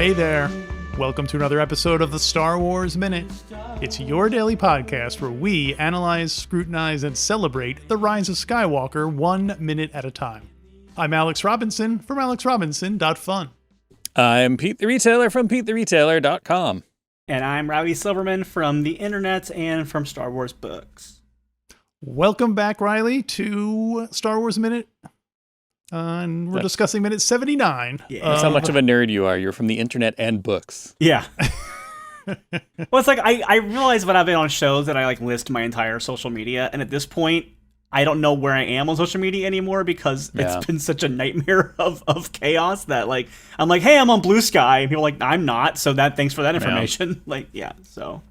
Hey there. Welcome to another episode of the Star Wars Minute. It's your daily podcast where we analyze, scrutinize, and celebrate the rise of Skywalker 1 minute at a time. I'm Alex Robinson from alexrobinson.fun. I'm Pete the Retailer from PeteTheRetailer.com. And I'm Riley Silverman from the internet and from Star Wars books. Welcome back, Riley, to Star Wars Minute. And we're discussing minute 79. Yeah. That's how much of a nerd you are. You're from the internet and books. Yeah. Well, it's like I realize when I've been on shows that I like list my entire social media, and at this point, I don't know where I am on social media anymore because it's been such a nightmare of chaos that like I'm like, hey, I'm on Blue Sky, and people are like, I'm not. So thanks for that information. So.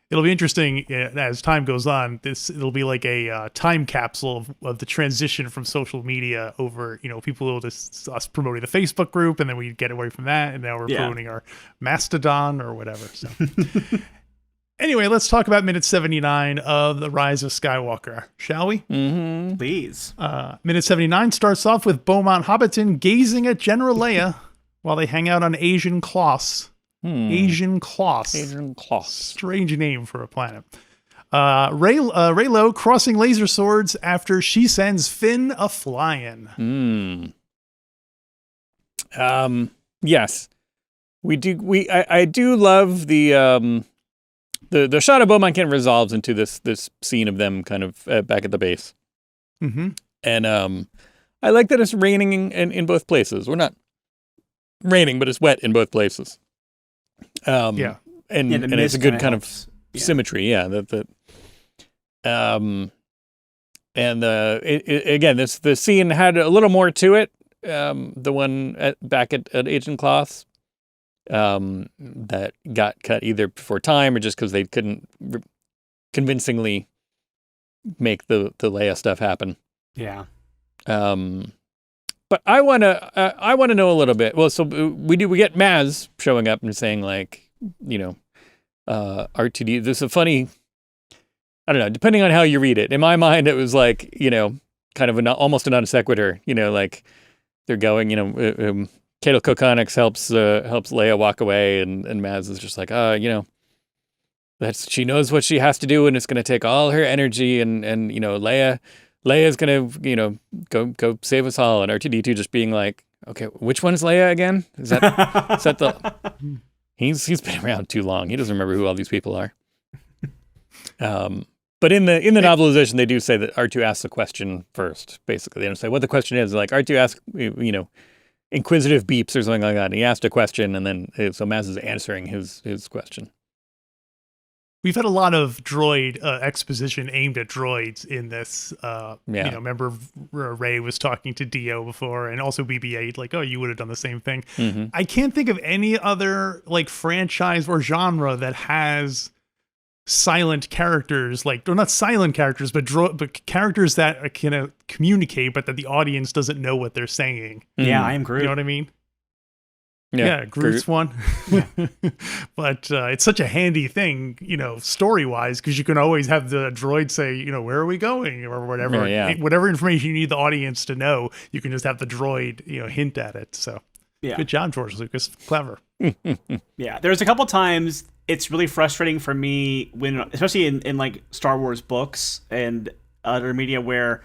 It'll be interesting as time goes on. It'll be like a time capsule of the transition from social media over, people will just us promoting the Facebook group, and then we get away from that, and now we're promoting our Mastodon or whatever. So anyway, let's talk about minute 79 of The Rise of Skywalker, shall we? Mm-hmm. Please. Minute 79 starts off with Beaumont Hobbiton gazing at General Leia while they hang out on Asian Kloss. Asian Kloss. Strange name for a planet. Reylo crossing laser swords after she sends Finn a-flying. Yes. I do love the shot of Beaumont kind of resolves into this scene of them kind of back at the base. Mm-hmm. And I like that it's raining in both places. We're not raining, but it's wet in both places. And it's a good kind of symmetry. Yeah. Again, the scene had a little more to it. The one back at Agent Kloss, that got cut either before time or just because they couldn't convincingly make the Leia stuff happen. Yeah. But I want to know a little bit. Well, so we get Maz showing up and saying like, R2D. This is a funny, I don't know, depending on how you read it. In my mind, it was like, kind of almost a non sequitur. Like they're going, Cato Coconyx helps Leia walk away, and Maz is just like, she knows what she has to do, and it's going to take all her energy, and Leia's gonna, go save us all, and R2D2 just being like, okay, which one's Leia again? Is that the? He's been around too long. He doesn't remember who all these people are. But in the novelization, they do say that R2 asks a question first. Basically, they don't say what the question is. Like R2 asks, inquisitive beeps or something like that. And he asked a question, and then so Maz is answering his question. We've had a lot of droid exposition aimed at droids in this. Remember Rey was talking to Dio before, and also BB-8, like, oh, you would have done the same thing. Mm-hmm. I can't think of any other like franchise or genre that has silent characters, or not silent characters, but characters that can communicate, but that the audience doesn't know what they're saying. Yeah, I am Groot. You know what I mean? Yeah, Groot's one. But it's such a handy thing, story-wise, because you can always have the droid say, where are we going, or whatever. Whatever information you need the audience to know, you can just have the droid, hint at it. So good job, George Lucas. Clever. Yeah, there's a couple times it's really frustrating for me when, especially in like Star Wars books and other media, where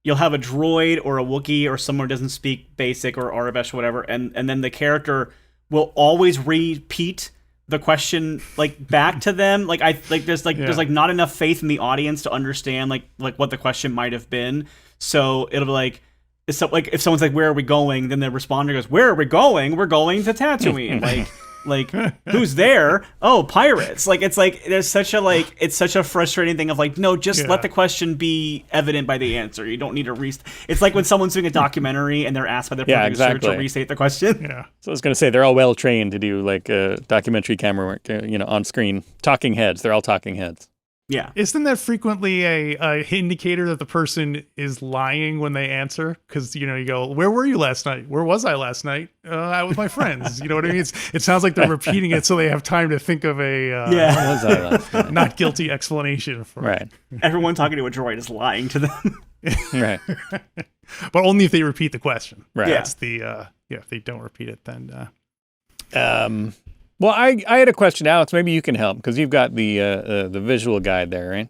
you'll have a droid or a Wookiee or someone who doesn't speak Basic or Arabesh or whatever, and then the character will always repeat the question like back to them. There's not enough faith in the audience to understand like what the question might have been. So it'll be like, so like if someone's like, where are we going? Then the responder goes, where are we going? We're going to Tatooine. Like who's there? Oh, pirates. It's such a frustrating thing of like, no, just let the question be evident by the answer. You don't need to it's like when someone's doing a documentary and they're asked by their producer to restate the question. Yeah. So I was going to say, they're all well trained to do like documentary camera work, on screen. Talking heads. They're all talking heads. Yeah. Isn't that frequently a indicator that the person is lying when they answer? Because, you go, where were you last night? Where was I last night? Out with my friends. You know what I mean? It sounds like they're repeating it so they have time to think of a where was I last night? Not guilty explanation for it. Everyone talking to a droid is lying to them. Right. But only if they repeat the question. Right. That's the, if they don't repeat it, then Well, I had a question, Alex. Maybe you can help because you've got the visual guide there, right?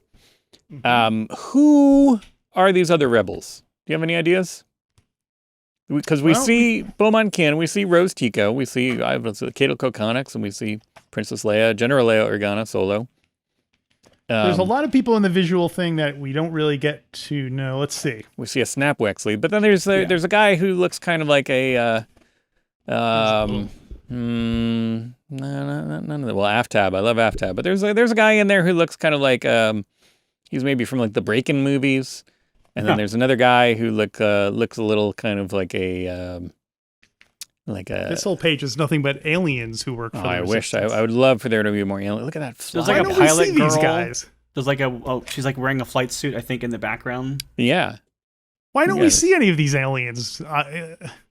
Who are these other rebels? Do you have any ideas? Because we see Beaumont Kin, we see Rose Tico, we see Cato Kokonix, and we see Princess Leia, General Leia Organa Solo. There's a lot of people in the visual thing that we don't really get to know. Let's see. We see a Snap Wexley, but then there's a guy who looks kind of like a none of the Aftab. I love Aftab, but there's a guy in there who looks kind of like he's maybe from like the Breakin' movies, and then there's another guy who looks a little kind of like a This whole page is nothing but aliens who work for the I wish Resistance. I would love for there to be more aliens. Look at that fly. There's like Why a don't we pilot see girl. these guys? There's like she's like wearing a flight suit, I think, in the background. Yeah. Why don't Yeah. we see any of these aliens?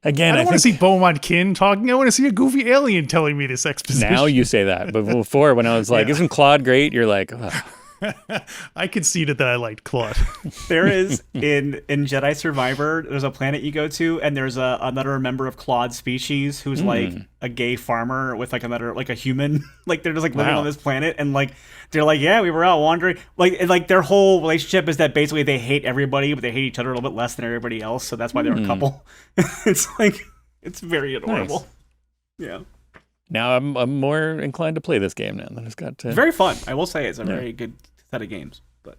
Again, I don't want to see Beaumont Kin talking. I want to see a goofy alien telling me this exposition. Now you say that, but before when I was like, "Isn't Claude great?" You're like, "Ugh." I conceded that I liked Claude. There is in Jedi Survivor, there's a planet you go to, and there's another member of Claude's species who's like a gay farmer with like a human. Like they're just like living Wow. on this planet, and like they're like, yeah, we were out wandering. Like their whole relationship is that basically they hate everybody, but they hate each other a little bit less than everybody else. So that's why they're a couple. It's like it's very adorable. Nice. Yeah, Now I'm more inclined to play this game now that it's got. it's very fun. I will say it's a very good set of games. But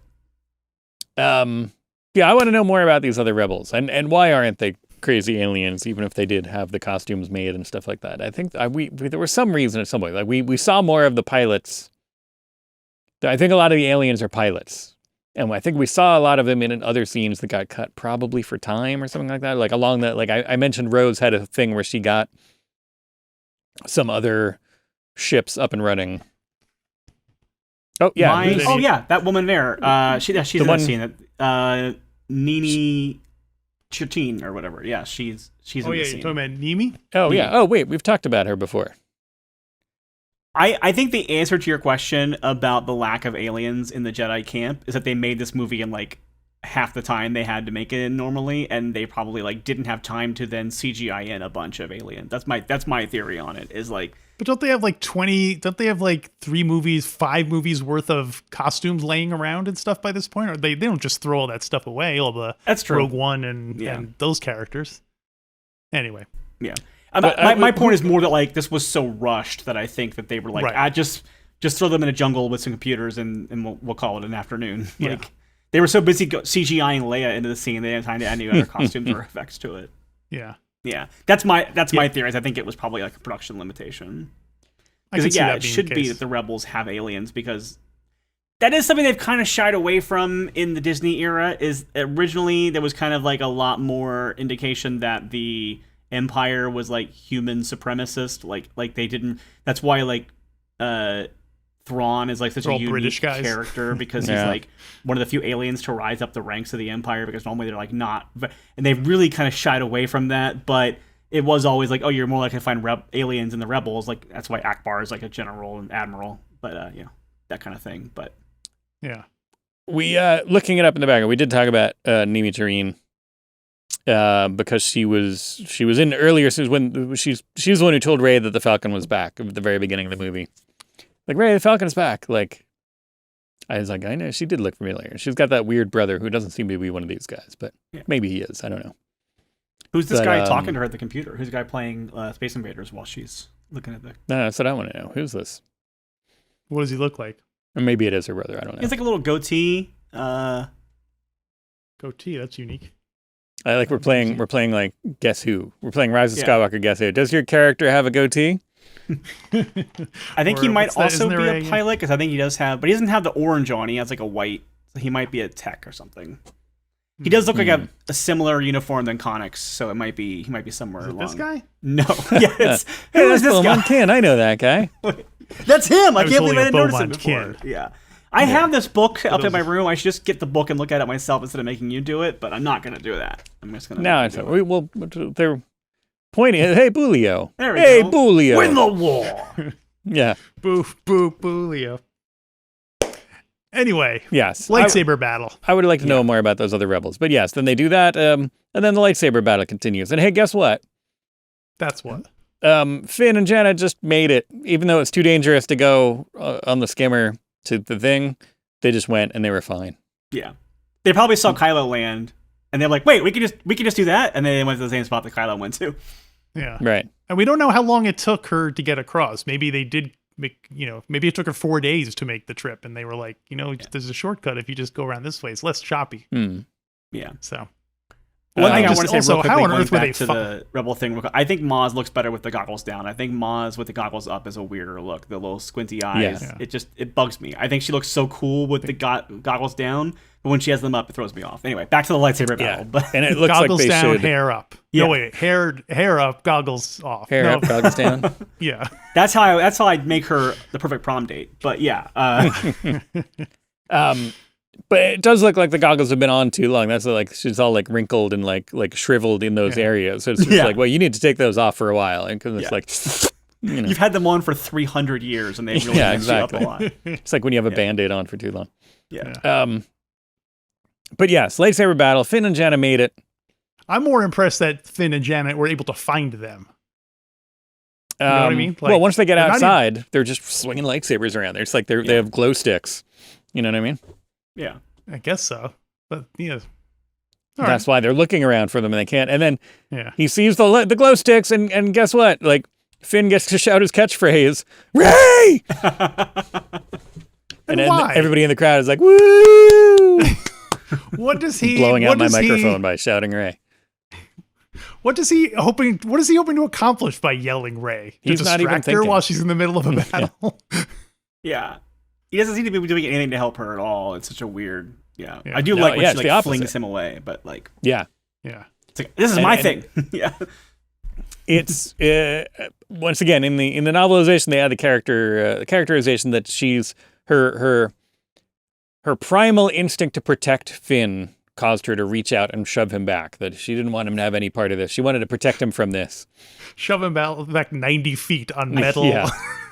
yeah, I want to know more about these other rebels and why aren't they crazy aliens, even if they did have the costumes made and stuff like that. I think there was some reason at some point. Like we saw more of the pilots. I think a lot of the aliens are pilots. And I think we saw a lot of them in other scenes that got cut probably for time or something like that. Like along that, like I mentioned Rose had a thing where she got some other ships up and running. Oh yeah. That woman there. She's The in one- that scene. Nini Chirtin or whatever. Yeah, she's in Oh the yeah, scene. you're talking about Nimi? Oh yeah. Oh wait, we've talked about her before. I think the answer to your question about the lack of aliens in the Jedi camp is that they made this movie in like half the time they had to make it in normally, and they probably like didn't have time to then CGI in a bunch of aliens. That's my theory on it. Is like, But don't they have like 20? Don't they have like 5 movies worth of costumes laying around and stuff by this point? Or they don't just throw all that stuff away, all the that's true. Rogue One and those characters. Anyway, Yeah. But, My point is more that like this was so rushed that I think that they were like, Right. just throw them in a jungle with some computers and we'll call it an afternoon. Yeah. Like they were so busy CGIing Leia into the scene they didn't have time to add any other costumes or effects to it. yeah. Yeah, that's my theory. Is I think it was probably like a production limitation. I could see Yeah, that it being should the be case. that the rebels have aliens because that is something they've kind of shied away from in the Disney era. Is originally there was kind of like a lot more indication that the Empire was like human supremacist, like they didn't. That's why like Thrawn is like such They're a all unique British guys. character because Yeah. he's like one of the few aliens to rise up the ranks of the Empire because normally they're like not, and they've really kind of shied away from that. But it was always like, oh, you're more likely to find aliens in the rebels. Like that's why Akbar is like a general and admiral, but that kind of thing. But Yeah. We looking it up in the background. We did talk about Nimi Tareen because she was in earlier. So when she's the one who told Rey that the Falcon was back at the very beginning of the movie. Like, Rey, the Falcon's back. Like, I was like, I know she did look familiar. She's got that weird brother who doesn't seem to be one of these guys, but maybe he is. I don't know. who's this But, guy talking to her at the computer? Who's the guy playing Space Invaders while she's looking at the? No, that's what I want to know. Who's this? What does he look like? Or maybe it is her brother. I don't know. It's like a little goatee. Goatee. That's unique. I like we're playing like Guess Who. We're playing Rise of Yeah. Skywalker. Guess Who? Does your character have a goatee? I think Or he might what's that? also Isn't be there a pilot because I think he does have, but he doesn't have the orange on. He has like a white. So he might be a tech or something. He does look like a similar uniform than Connix, so he might be somewhere Is it along. this guy? No, yeah, it's Hey, who is that's this guy? Beaumont Kin. I know that guy. That's him. I was can't believe holding I a didn't notice him Beaumont before. Kin. Yeah. I have this book up in those- my room. I should just get the book and look at it myself instead of making you do it, but I'm not going to do that. I'm just going to. No, they're pointing. Hey, Bulio. There we Hey, go. Bulio. Win the war. Yeah. Boo, boo, boo, Leo. Anyway, Yes. lightsaber battle. I would like to know more about those other rebels. But yes, then they do that, and then the lightsaber battle continues. And hey, guess what? That's what. Finn and Jenna just made it, even though it's too dangerous to go on the skimmer to the thing. They just went and they were fine. Yeah, they probably saw Kylo land, and they're like, "Wait, we can just do that," and then they went to the same spot that Kylo went to. Yeah, right. And we don't know how long it took her to get across. Maybe they did make, maybe it took her 4 days to make the trip, and they were like, there's a shortcut if you just go around this way. It's less choppy. Yeah. So. One thing I want to say real quickly, how on going earth were back they to the Rebel thing, I think Maz looks better with the goggles down. I think Maz with the goggles up is a weirder look. The little squinty eyes, it bugs me. I think she looks so cool with the goggles down, but when she has them up, it throws me off. Anyway, back to the lightsaber battle. But and it looks goggles like they down, should. hair up. Yeah. No, wait, hair up, goggles off. Hair up, goggles down. Yeah, that's how I'd make her the perfect prom date. But yeah. But it does look like the goggles have been on too long. That's like she's all like wrinkled and like shriveled in those areas. So it's just like, well, you need to take those off for a while, and because it's like, you've had them on for 300 years, and they really mess you up a lot. It's like when you have a Band-Aid on for too long. Yeah. But yes, lightsaber battle. Finn and Jenna made it. I'm more impressed that Finn and Janet were able to find them. You know what I mean? Like, well, once they get outside, they're just swinging lightsabers around. It's like they have glow sticks. You know what I mean? Yeah, I guess so. But yeah, that's why they're looking around for them, and they can't. And then he sees the glow sticks, and guess what? Like Finn gets to shout his catchphrase, "Rey!" and then why? Everybody in the crowd is like, "Woo!" What does he blowing out my microphone by shouting Rey? What is he hoping to accomplish by yelling Rey? To He's not even distract her thinking. while she's in the middle of a battle. Yeah. He doesn't seem to be doing anything to help her at all. It's such a weird. Yeah. I do No, like when it's she the like opposite. flings him away, but like, Yeah. it's like, this is my thing. Yeah. It's once again in the novelization they add the characterization that she's her primal instinct to protect Finn caused her to reach out and shove him back. That she didn't want him to have any part of this. She wanted to protect him from this. Shove him back 90 feet on metal.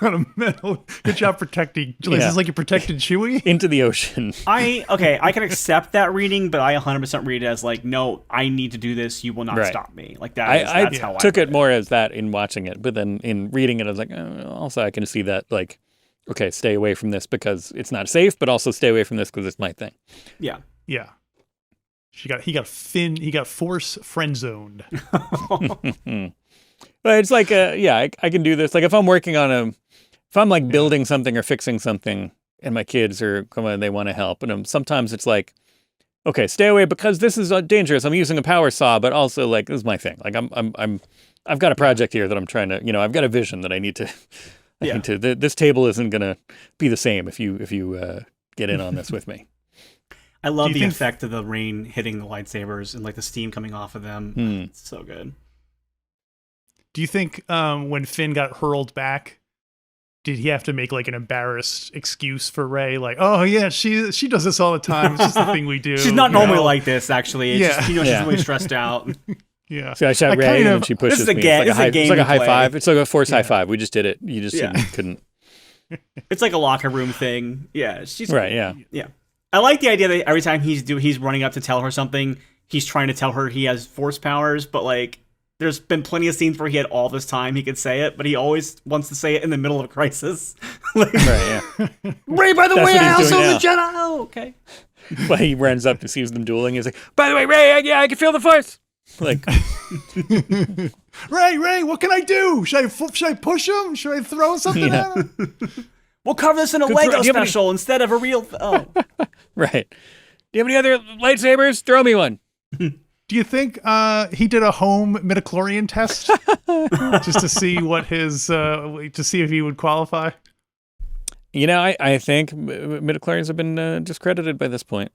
On a metal. Good job protecting. Is this like you protected Chewie? Into the ocean. I can accept that reading, but I 100% read it as like, no, I need to do this. You will not stop me. Like that's how I took it read more as that in watching it, but then in reading it, I was like, also I can see that like, okay, stay away from this because it's not safe, but also stay away from this because it's my thing. Yeah. Yeah. He got force friend zoned. But it's like, I can do this. Like if I'm working on if I'm like building something or fixing something and my kids are coming, they want to help. And sometimes it's like, okay, stay away because this is dangerous. I'm using a power saw, but also like, this is my thing. Like I've got a project here that I'm trying to, I've got a vision that I need to, this table isn't going to be the same if you get in on this with me. I love the effect of the rain hitting the lightsabers and like the steam coming off of them. It's so good. Do you think when Finn got hurled back, did he have to make like an embarrassed excuse for Rey? Like, oh yeah, she does this all the time. It's just the thing we do. She's not normally like this, actually. It's just, she's really stressed out. Yeah. So I shot Rey and then she pushes me. It's like a high five. It's like a force high five. We just did it. You just couldn't. It's like a locker room thing. Yeah. She's right. Yeah. Yeah. I like the idea that every time he's running up to tell her something, he's trying to tell her he has force powers, but like there's been plenty of scenes where he had all this time he could say it, but he always wants to say it in the middle of a crisis. Like, right, yeah. Rey, by the way, I also the Jedi. Oh, okay. But he runs up and sees them dueling. He's like, by the way, Rey, I can feel the force. Like, Rey, what can I do? Should I push him? Should I throw something at him? We'll cover this in a Lego special instead of a real. Right. Do you have any other lightsabers? Throw me one. Do you think he did a home midichlorian test just to see what to see if he would qualify? I think midichlorians have been discredited by this point.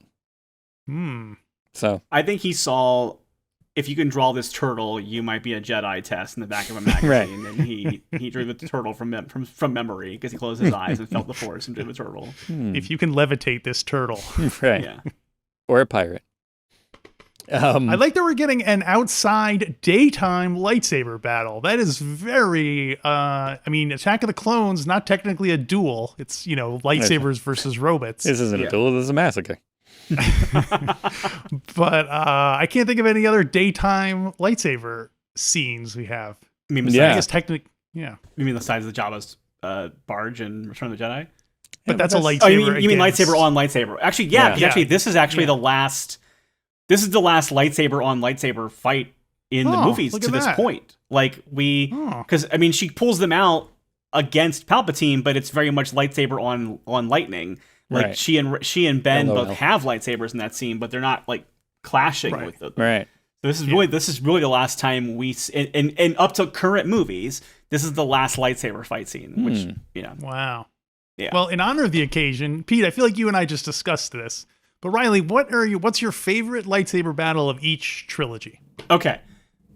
So I think he saw, if you can draw this turtle, you might be a Jedi test in the back of a magazine, right. And he drew the turtle from memory because he closed his eyes and felt the force and drew the turtle. If you can levitate this turtle, right? Yeah. Or a pirate. I like that we're getting an outside daytime lightsaber battle. That is very, Attack of the Clones, not technically a duel. It's, lightsabers versus robots. This isn't a duel, this is a massacre. But I can't think of any other daytime lightsaber scenes we have. I mean, Yeah. I guess technically, yeah. You mean the size of the Jabba's barge in Return of the Jedi? But that's a lightsaber. Oh, you mean against- lightsaber on lightsaber? Actually, yeah. Yeah. 'Cause actually, this is actually Yeah. the last. This is the last lightsaber on lightsaber fight in the Oh, movies look to at this that. point. Like Oh. because I mean, she pulls them out against Palpatine, but it's very much lightsaber on lightning. Like Right. she and Ben LOL. both have lightsabers in that scene, but they're not like clashing Right. with it. Right. So this is really the last time and up to current movies, this is the last lightsaber fight scene, which Wow. Yeah. Well, in honor of the occasion, Pete, I feel like you and I just discussed this. But Riley, what's your favorite lightsaber battle of each trilogy? Okay,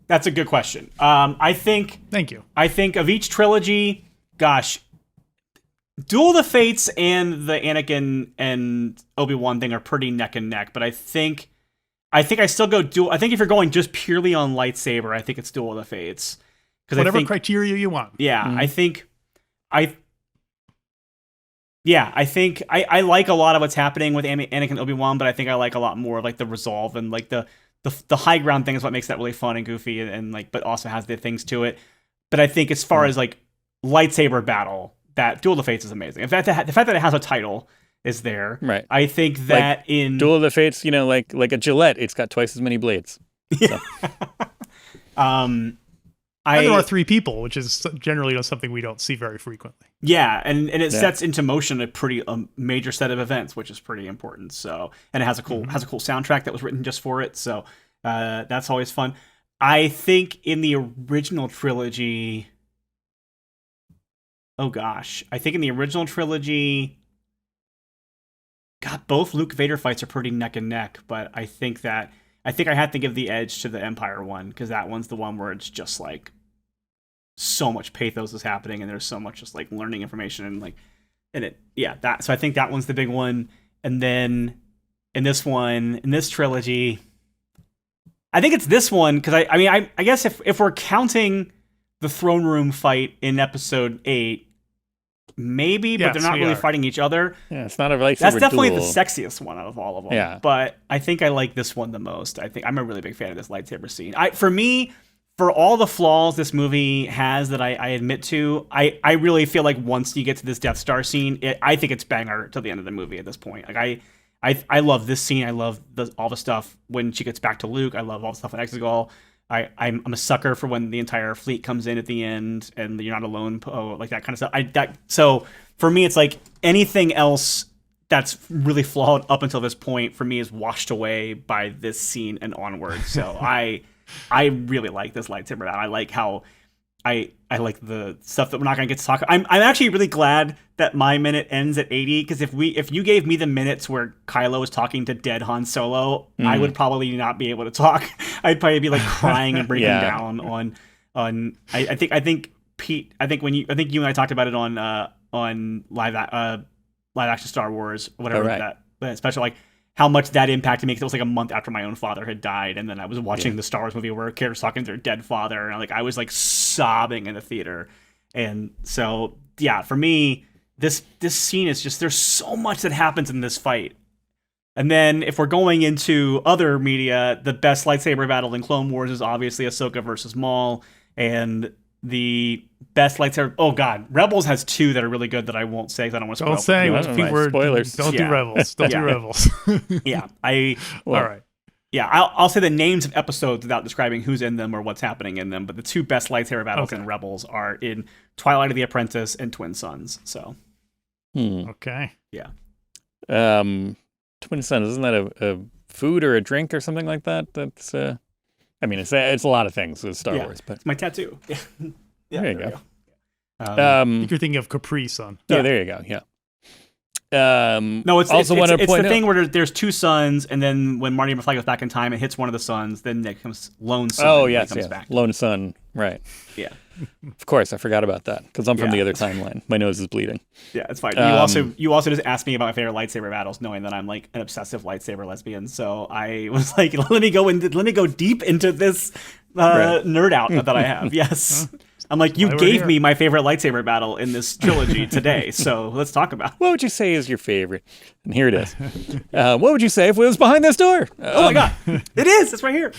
that's a good question. Thank you. I think of each trilogy, gosh, Duel of the Fates and the Anakin and Obi-Wan thing are pretty neck and neck. But I think I still go Duel. I think if you're going just purely on lightsaber, I think it's Duel of the Fates. Whatever criteria you want. Yeah, I think I like a lot of what's happening with Anakin and Obi-Wan, but I think I like a lot more of like the resolve and like the high ground thing is what makes that really fun and goofy and like, but also has the things to it. But I think as far as like lightsaber battle, that Duel of the Fates is amazing. In fact, the fact that it has a title is there. Right. I think that in Duel of the Fates, like a Gillette, it's got twice as many blades. So. And there are 3 people, which is generally something we don't see very frequently. Yeah, and it sets into motion a pretty major set of events, which is pretty important. So, and it has a cool soundtrack that was written just for it. So that's always fun. I think in the original trilogy, God, both Luke Vader fights are pretty neck and neck. But I think I have to give the edge to the Empire one because that one's the one where it's just like so much pathos is happening and there's so much just like learning information and like so I think that one's the big one. And then in this trilogy, I think it's this one because I guess if we're counting the throne room fight in episode 8, maybe, but Yes, they're not we really are. fighting each other. Yeah, it's not a lightsaber That's definitely duel. the sexiest one out of all of them. Yeah. But I think I like this one the most. I think I'm a really big fan of this lightsaber scene. For me, for all the flaws this movie has that I admit to, I really feel like once you get to this Death Star scene, I think it's banger till the end of the movie at this point. Like I love this scene. I love all the stuff when she gets back to Luke. I love all the stuff in Exegol. I'm a sucker for when the entire fleet comes in at the end and you're not alone, like that kind of stuff. So for me, it's like anything else that's really flawed up until this point for me is washed away by this scene and onward. So I really like this lightsaber battle. I like how I like the stuff that we're not going to get to talk. I'm actually really glad that my minute ends at 80 because if you gave me the minutes where Kylo was talking to dead Han Solo, I would probably not be able to talk. I'd probably be like crying and breaking down on. I think Pete. I think you and I talked about it on live action Star Wars, whatever that special, like how much that impacted me because it was like a month after my own father had died, and then I was watching the Star Wars movie where a character's talking to their dead father, and I was like sobbing in the theater. And so for me, this scene is just, there's so much that happens in this fight. And then if we're going into other media, the best lightsaber battle in Clone Wars is obviously Ahsoka versus Maul, and the best lightsaber. Oh God, Rebels has 2 that are really good that I won't say because I don't want to spoil. Don't say what's Pete word. spoilers. Don't do Rebels. Don't do Rebels. Yeah, All right. Yeah, I'll say the names of episodes without describing who's in them or what's happening in them. But the 2 best lightsaber battles in Rebels are in Twilight of the Apprentice and Twin Suns. So, Okay. yeah. Twin Suns, isn't that a food or a drink or something like that? That's I mean, it's a lot of things with Star Wars, but It's my tattoo. Yeah, there you go. I think you're thinking of Capri Sun. Oh, there you go. Yeah. No, it's also it's want to the point out, thing where there's 2 suns, and then when Marty McFly goes back in time and hits one of the suns, then it comes lone sun. Oh and yes, he comes yes. back. Lone Sun, right? Yeah, Of course, I forgot about that because I'm from the Yeah. other timeline. My nose is bleeding. yeah, it's fine. You also just asked me about my favorite lightsaber battles, knowing that I'm like an obsessive lightsaber lesbian. So I was like, let me go deep into this nerd out that I have. Yes. I'm like, you why we're gave here. me my favorite lightsaber battle in this trilogy today, so let's talk about it. What would you say is your favorite? And here it is. What would you say if it was behind this door? Oh my God, it is! It's right here.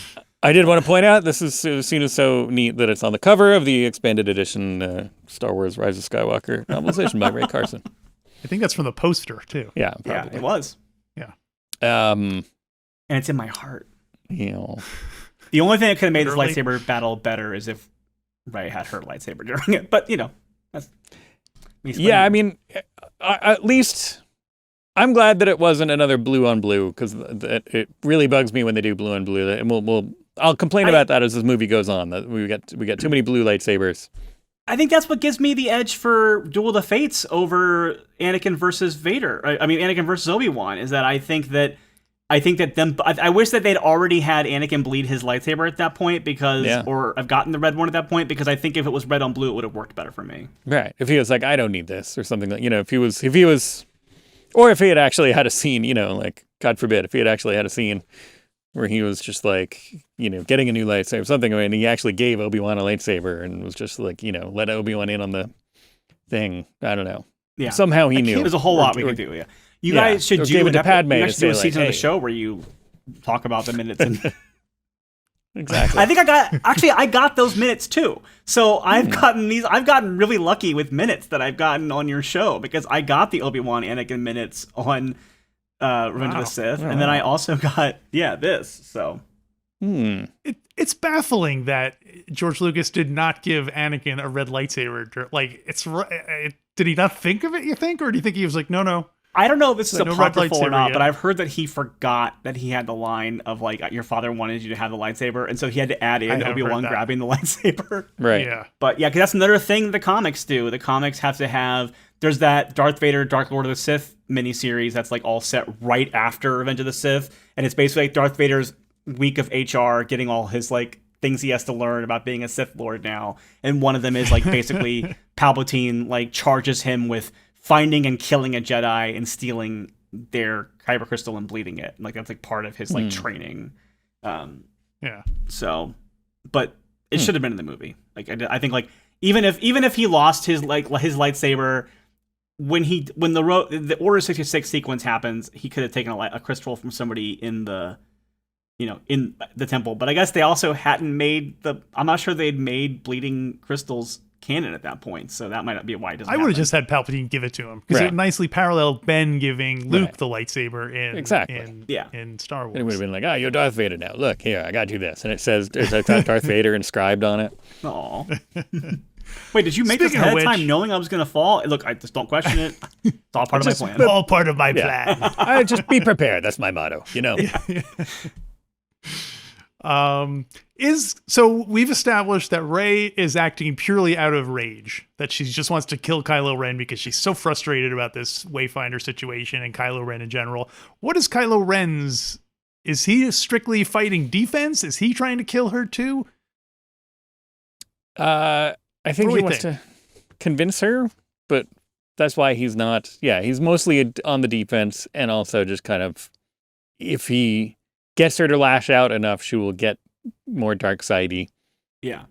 I did want to point out this scene is so neat that it's on the cover of the expanded edition Star Wars Rise of Skywalker novelization by Ray Carson. I think that's from the poster too. Yeah, Yeah, probably. it was. Yeah. And it's in my heart. You know, The only thing that could have made this Literally. lightsaber battle better is if Rey had her lightsaber during it. But, that's me splitting yeah. I hairs. mean, at least I'm glad that it wasn't another blue on blue, because it really bugs me when they do blue on blue. And I'll complain about that as this movie goes on. That we got too many blue lightsabers. I think that's what gives me the edge for Duel of the Fates over Anakin versus Vader. I mean, Anakin versus Obi-Wan, is that I think that I wish that they'd already had Anakin bleed his lightsaber at that point, or I've gotten the red one at that point, because I think if it was red on blue, it would have worked better for me. Right. If he was like, I don't need this, or something like, if he was, or if he had actually had a scene, like, God forbid, if he had actually had a scene where he was just like, getting a new lightsaber, something, and he actually gave Obi-Wan a lightsaber and was just like, let Obi-Wan in on the thing. I don't know. Yeah. Somehow he knew. There's a whole lot we could do. Yeah. You guys should or do gave it an to epi- Padme you to guys should do a say, like, season of the hey. show where you talk about the minutes. And Exactly. I think I got those minutes too. So I've gotten really lucky with minutes that I've gotten on your show, because I got the Obi-Wan Anakin minutes on Revenge of the Sith, and then I also got this. So It's baffling that George Lucas did not give Anakin a red lightsaber. Like, did he not think of it, you think? Or do you think he was like, no? I don't know if this is No red apocryphal or lightsaber not, yet. but I've heard that he forgot that he had the line of, like, your father wanted you to have the lightsaber, and so he had to add in have Obi-Wan heard that. grabbing the lightsaber. right. Yeah. But yeah, because that's another thing the comics do. The comics have to have, there's that Darth Vader, Dark Lord of the Sith miniseries that's like all set right after Revenge of the Sith, and it's basically like Darth Vader's week of HR, getting all his like things he has to learn about being a Sith Lord now, and one of them is like basically Palpatine like charges him with finding and killing a Jedi and stealing their kyber crystal and bleeding it. Like that's like part of his like training. Yeah. So, but it should have been in the movie. Like I think like even if he lost his lightsaber when the Order 66 sequence happens, he could have taken a crystal from somebody in the in the temple. But I guess they also hadn't made I'm not sure they'd made bleeding crystals canon at that point, so that might not be why it doesn't I would have happen. just had Palpatine give it to him, because Right. it nicely paralleled Ben giving Luke Right. the lightsaber in Exactly. in Star Wars. And it would have been like, you're Darth Vader now. Look, here, I got you this. And it says, there's like Darth Vader inscribed on it. Aw. Wait, did you make Speaking this ahead of of time which- knowing I was going to fall? Look, I just don't question it. It's all part of my It's plan. all part of my Yeah. plan. I just be prepared. That's my motto, So we've established that Rey is acting purely out of rage, that she just wants to kill Kylo Ren because she's so frustrated about this Wayfinder situation and Kylo Ren in general. What is Kylo Ren's? Is he strictly fighting defense? Is he trying to kill her too? I think What do he we wants think? to convince her, but that's why he's not. Yeah, he's mostly on the defense, and also just kind of, if he gets her to lash out enough, she will get more dark sidey. Yeah.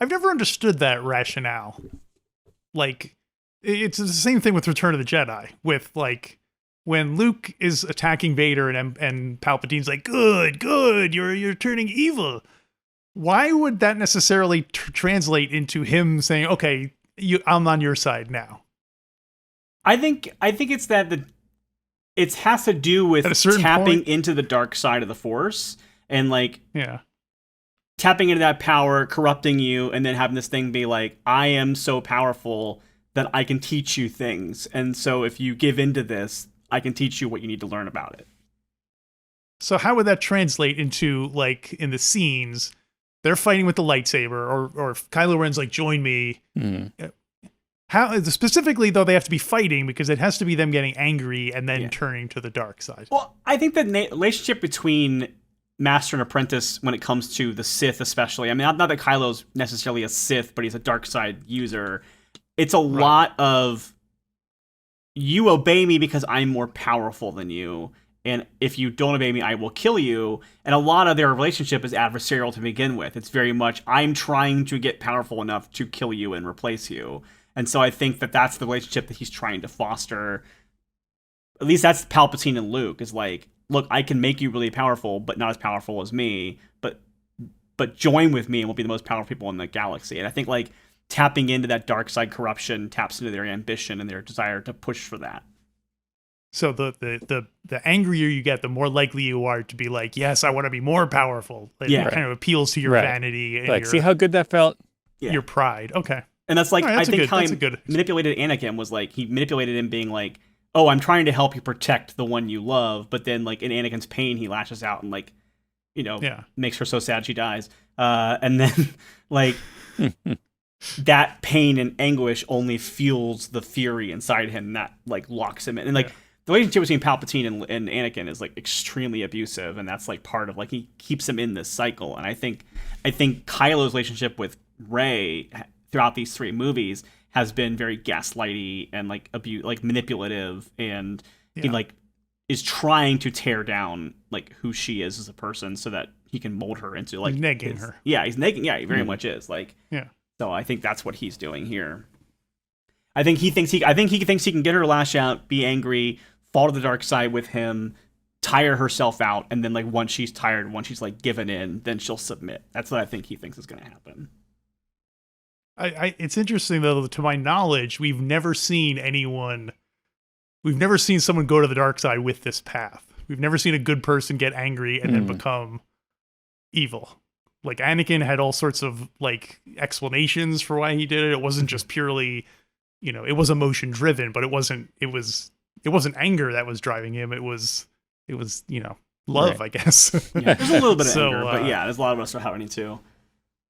I've never understood that rationale. Like, it's the same thing with Return of the Jedi, with like when Luke is attacking Vader and Palpatine's like, good, you're turning evil. Why would that necessarily translate into him saying, okay, I'm on your side now? I think it's that it has to do with At a certain tapping point- into the dark side of the Force and like Yeah. tapping into that power, corrupting you, and then having this thing be like, I am so powerful that I can teach you things. And so if you give into this, I can teach you what you need to learn about it. So how would that translate into, like, in the scenes, they're fighting with the lightsaber, or if Kylo Ren's like, join me. How specifically, though, they have to be fighting, because it has to be them getting angry and then turning to the dark side. Well, I think the relationship between master and apprentice when it comes to the Sith especially, I mean, not that Kylo's necessarily a Sith, but he's a dark side user. It's a lot of, you obey me because I'm more powerful than you, and if you don't obey me, I will kill you. And a lot of their relationship is adversarial to begin with. It's very much, I'm trying to get powerful enough to kill you and replace you. And so I think that that's the relationship that he's trying to foster. At least that's Palpatine and Luke, is like, look, I can make you really powerful, but not as powerful as me. But join with me and we'll be the most powerful people in the galaxy. And I think like tapping into that dark side corruption taps into their ambition and their desire to push for that. So the angrier you get, the more likely you are to be like, yes, I want to be more powerful. It kind of appeals to your vanity and like, see how good that felt? Your pride. Okay. And that's like, that's I think how he manipulated Anakin was like, he manipulated him being like, oh, I'm trying to help you protect the one you love. But then like in Anakin's pain, he lashes out and like, makes her so sad she dies. And then like that pain and anguish only fuels the fury inside him, and that like locks him in. And like the relationship between Palpatine and Anakin is like extremely abusive, and that's like part of like he keeps him in this cycle. And I think Kylo's relationship with Rey throughout these 3 movies has been very gaslighty and like manipulative, and he like is trying to tear down like who she is as a person so that he can mold her into like negging her. Yeah, he's negging. Yeah, he very much is like. Yeah. So I think that's what he's doing here. I think he thinks he can get her to lash out, be angry, fall to the dark side with him, tire herself out, and then like once she's tired, once she's like given in, then she'll submit. That's what I think he thinks is going to happen. It's interesting though, to my knowledge, we've never seen someone go to the dark side with this path. We've never seen a good person get angry and then become evil. Like Anakin had all sorts of like explanations for why he did it. It wasn't just purely, it was emotion driven, but it wasn't anger that was driving him. It was, love, I guess. Yeah, there's a little bit of anger, but there's a lot of us are having it too.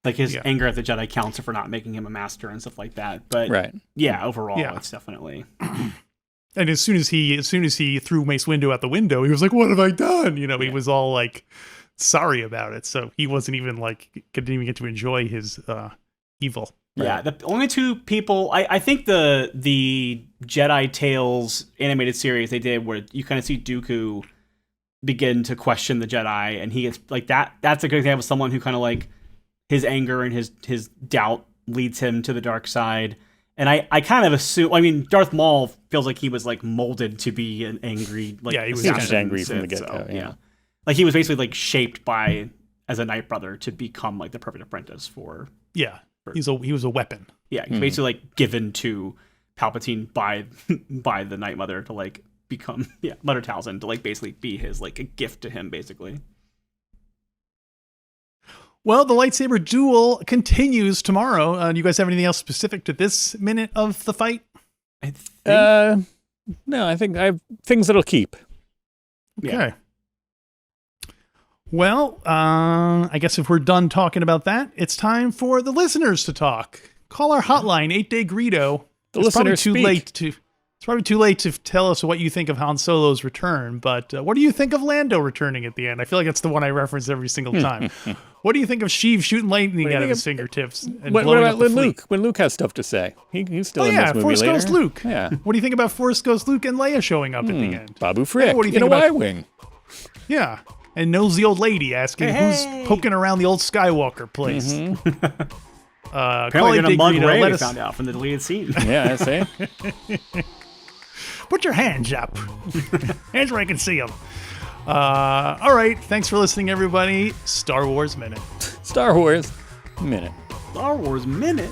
Like his anger at the Jedi Council for not making him a master and stuff like that. But overall, it's definitely. And as soon as he threw Mace Windu out the window, he was like, "What have I done?" He was all like sorry about it. So he wasn't even like didn't even get to enjoy his evil. Yeah, the only 2 people I think the Jedi Tales animated series they did where you kind of see Dooku begin to question the Jedi, and he gets like that. That's a good example of someone who kind of like his anger and his doubt leads him to the dark side. And I kind of assume, I mean, Darth Maul feels like he was like molded to be an angry, like he was just angry from the get-go. So, like he was basically like shaped by as a Night Brother to become like the perfect apprentice for. Yeah, he was a weapon. Yeah, he's basically like given to Palpatine by the Night Mother to like become Mother Talzin to like basically be his like a gift to him basically. Well, the lightsaber duel continues tomorrow. Do you guys have anything else specific to this minute of the fight? No, I think I have things that'll keep. Okay. Yeah. Well, I guess if we're done talking about that, it's time for the listeners to talk. Call our hotline, 8-Day Greedo. It's probably too late to tell us what you think of Han Solo's return, but what do you think of Lando returning at the end? I feel like that's the one I reference every single time. What do you think of Sheev shooting lightning out of his fingertips? And what about Luke? When Luke has stuff to say, he's still in this movie Force later. Ghost Luke. Yeah. What do you think about Force Ghost Luke and Leia showing up at the end? Babu Frick what do you think in a about Y-wing. Yeah, and nosy old lady asking who's poking around the old Skywalker place. Apparently gonna mug Rey, we found out from the deleted scene. Yeah, I say. Put your hands up. Hands where I can see them. All right. Thanks for listening, everybody. Star Wars Minute. Star Wars Minute. Star Wars Minute.